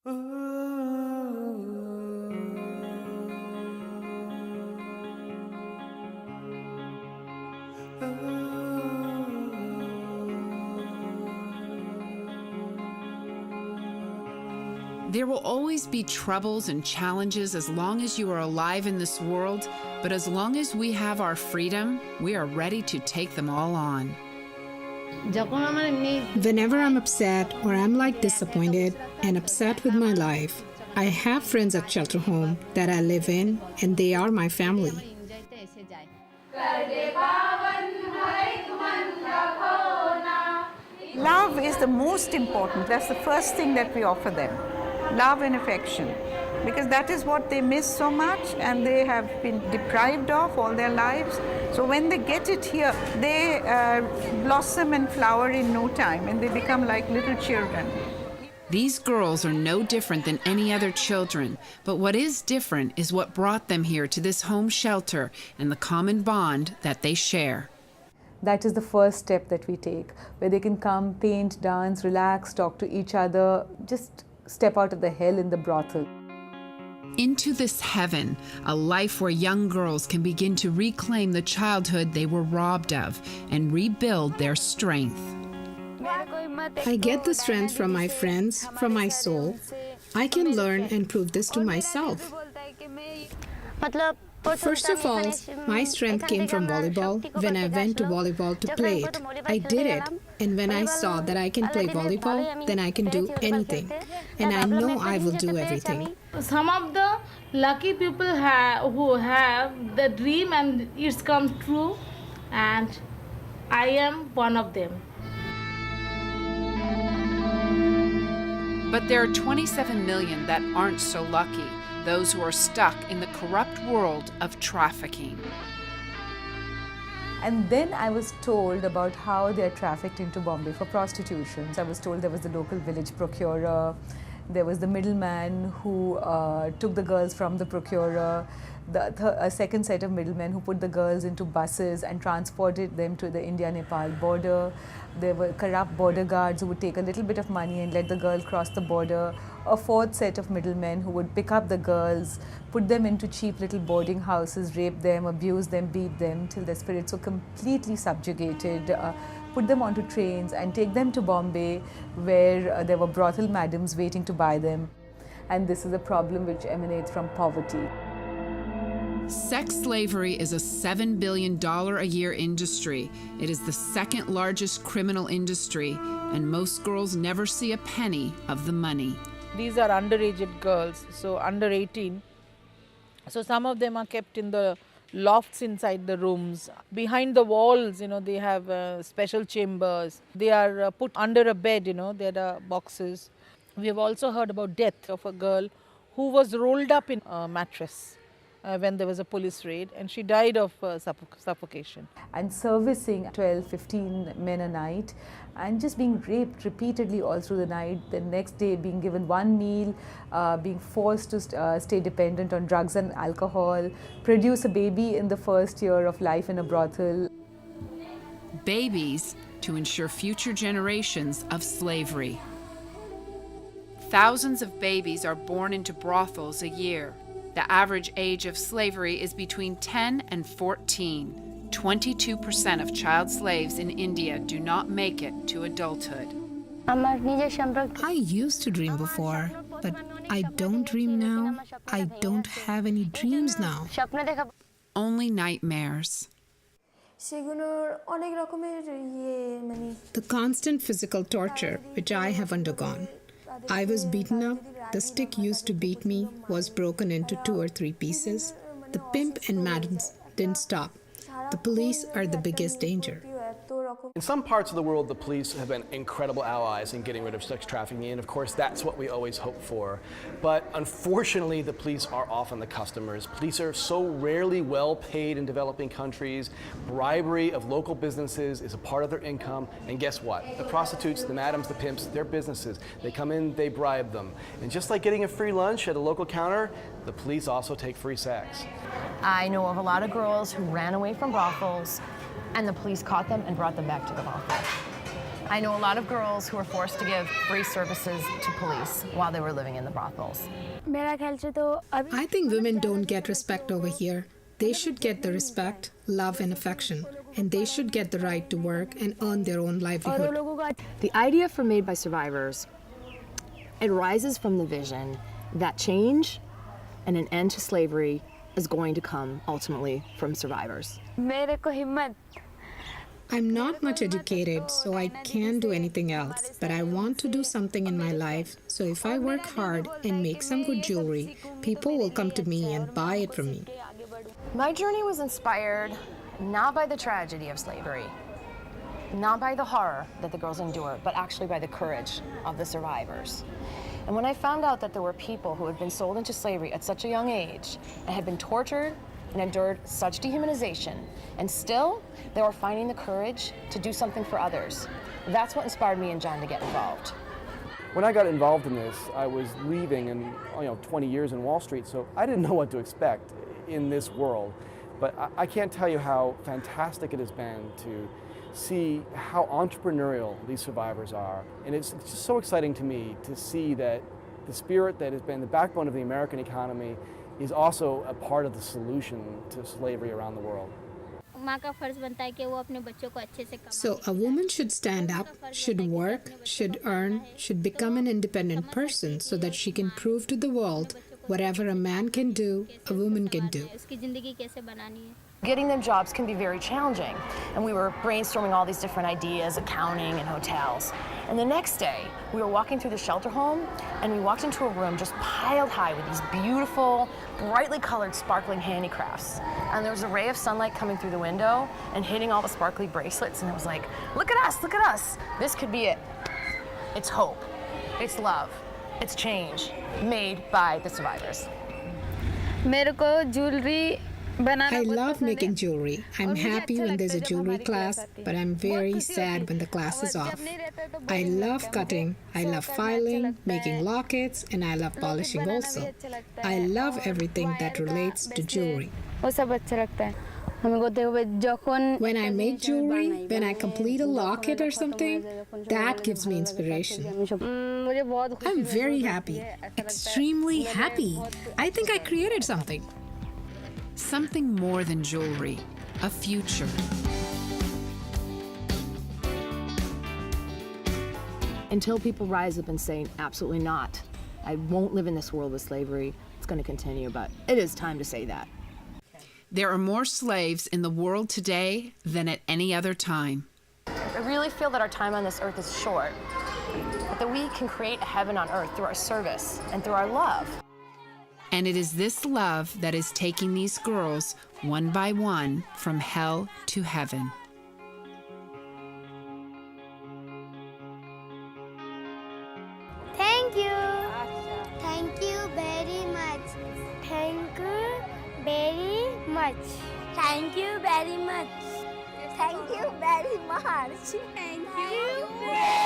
There will always be troubles and challenges as long as you are alive in this world, but as long as we have our freedom, we are ready to take them all on. Whenever I'm upset or I'm disappointed and upset with my life, I have friends at shelter home that I live in, and they are my family. Love is the most important. That's the first thing that we offer them. Love and affection, because that is what they miss so much and they have been deprived of all their lives. So when they get it here, they blossom and flower in no time, and they become like little children. These girls are no different than any other children, but what is different is what brought them here to this home shelter and the common bond that they share. That is the first step that we take, where they can come, paint, dance, relax, talk to each other, just step out of the hell in the brothel. Into this heaven, a life where young girls can begin to reclaim the childhood they were robbed of and rebuild their strength. I get the strength from my friends, from my soul. I can learn and prove this to myself. First of all, my strength came from volleyball. When I went to volleyball to play it, I did it. And when I saw that I can play volleyball, then I can do anything. And I know I will do everything. Some of the lucky people who have the dream and it's come true, and I am one of them. But there are 27 million that aren't so lucky, those who are stuck in the corrupt world of trafficking. And then I was told about how they're trafficked into Bombay for prostitution. I was told there was the local village procurer, there was the middleman who took the girls from the procurer, a second set of middlemen who put the girls into buses and transported them to the India-Nepal border. There were corrupt border guards who would take a little bit of money and let the girl cross the border. A fourth set of middlemen who would pick up the girls, put them into cheap little boarding houses, rape them, abuse them, beat them till their spirits were completely subjugated, put them onto trains and take them to Bombay, where there were brothel madams waiting to buy them. And this is a problem which emanates from poverty. Sex slavery is a $7 billion a year industry. It is the second largest criminal industry, and most girls never see a penny of the money. These are underage girls, so under 18. So some of them are kept in the lofts inside the rooms. Behind the walls, they have special chambers. They are put under a bed, there are boxes. We have also heard about death of a girl who was rolled up in a mattress when there was a police raid, and she died of suffocation. And servicing 12, 15 men a night and just being raped repeatedly all through the night, the next day being given one meal, being forced to stay dependent on drugs and alcohol, produce a baby in the first year of life in a brothel. Babies to ensure future generations of slavery. Thousands of babies are born into brothels a year. The average age of slavery is between 10 and 14. 22% of child slaves in India do not make it to adulthood. I used to dream before, but I don't dream now. I don't have any dreams now. Only nightmares. The constant physical torture which I have undergone. I was beaten up. The stick used to beat me was broken into 2 or 3 pieces. The pimp and madams didn't stop. The police are the biggest danger. In some parts of the world, the police have been incredible allies in getting rid of sex trafficking, and of course that's what we always hope for. But unfortunately, the police are often the customers. Police are so rarely well paid in developing countries. Bribery of local businesses is a part of their income, and guess what? The prostitutes, the madams, the pimps, they're businesses. They come in, they bribe them. And just like getting a free lunch at a local counter, the police also take free sex. I know of a lot of girls who ran away from brothels, and the police caught them and brought them back to the brothel. I know a lot of girls who were forced to give free services to police while they were living in the brothels. I think women don't get respect over here. They should get the respect, love, and affection, and they should get the right to work and earn their own livelihood. The idea for Made by Survivors, it rises from the vision that change and an end to slavery is going to come ultimately from survivors. I'm not much educated, so I can't do anything else, but I want to do something in my life. So if I work hard and make some good jewelry, people will come to me and buy it from me. My journey was inspired not by the tragedy of slavery, not by the horror that the girls endure, but actually by the courage of the survivors. And when I found out that there were people who had been sold into slavery at such a young age and had been tortured and endured such dehumanization, and still they were finding the courage to do something for others, that's what inspired me and John to get involved. When I got involved in this, I was leaving in 20 years in Wall Street, so I didn't know what to expect in this world. But I can't tell you how fantastic it has been to see how entrepreneurial these survivors are. And it's just so exciting to me to see that the spirit that has been the backbone of the American economy is also a part of the solution to slavery around the world. So a woman should stand up, should work, should earn, should become an independent person so that she can prove to the world whatever a man can do, a woman can do. Getting them jobs can be very challenging, and we were brainstorming all these different ideas, accounting and hotels. And the next day, we were walking through the shelter home, and we walked into a room just piled high with these beautiful, brightly colored, sparkling handicrafts. And there was a ray of sunlight coming through the window and hitting all the sparkly bracelets, and it was like, look at us, look at us. This could be it. It's hope, it's love, it's change, made by the survivors. I love making jewelry. I'm happy when there's a jewelry class, but I'm very sad when the class is off. I love cutting, I love filing, making lockets, and I love polishing also. I love everything that relates to jewelry. When I make jewelry, when I complete a locket or something, that gives me inspiration. I'm very happy, extremely happy. I think I created something. Something more than jewelry, a future. Until people rise up and say, absolutely not, I won't live in this world with slavery, it's going to continue, but it is time to say that. There are more slaves in the world today than at any other time. I really feel that our time on this earth is short, but that we can create a heaven on earth through our service and through our love. And it is this love that is taking these girls, one by one, from hell to heaven. Thank you. Thank you very much. Thank you very much. Thank you very much. Thank you very much. Thank you very much.